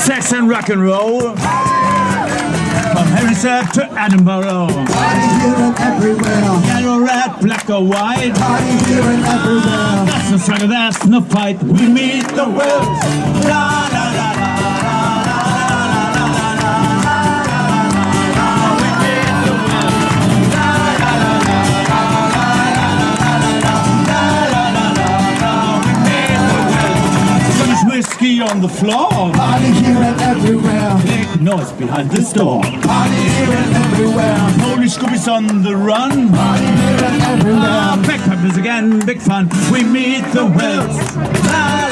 Sex and rock and roll. From Harrisburg to Edinburgh. Party here and everywhere. Yellow, red, black or white. Party here and everywhere. That's no struggle, that's no fight. We meet the world. La la la la. Whiskey on the floor. Party here and everywhere. Big noise behind this door. Party here and everywhere. Polish Scoobies on the run. Party here and everywhere. Bagpipers again, big fun. We meet the world. La,